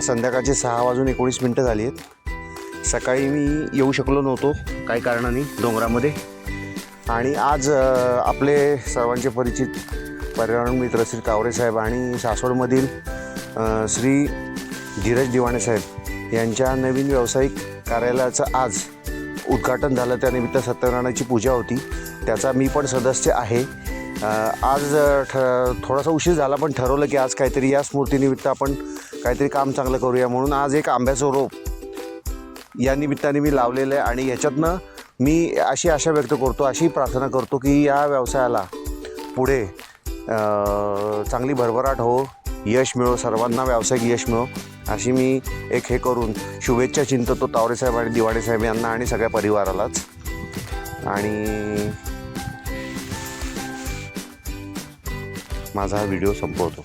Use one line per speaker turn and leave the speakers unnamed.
संध्याकाळचे 6:19 झाली आहेत। सकाळी मी येऊ शकलो नव्हतो काही कारणाने डोंगरामध्ये, आणि आज आपले सर्वांचे परिचित पर्यावरण मित्र श्री तावरे साहेब आणि सासवडमधील श्री धीरज दिवाणे साहेब यांच्या नवीन व्यावसायिक कार्यालयाचं आज उद्घाटन झालं। त्यानिमित्त सत्यनारायणाची पूजा होती, त्याचा मी पण सदस्य आहे। आज थोडासा उशीर झाला, पण ठरवलं की आज काहीतरी या स्मृतीनिमित्त आपण काहीतरी काम चांगलं करूया, म्हणून आज एक आंब्याचं रोप या निमित्ताने मी लावलेलं आहे। आणि याच्यातनं मी अशी आशा व्यक्त करतो, अशी प्रार्थना करतो की या व्यवसायाला पुढे चांगली भरभराट हो, यश मिळो, सर्वांना व्यावसायिक यश मिळो, अशी मी एक हे करून शुभेच्छा चिंततो तावरे साहेब आणि दिवाणे साहेब यांना आणि सगळ्या परिवारालाच। आणि माझा हा व्हिडिओ संपवतो।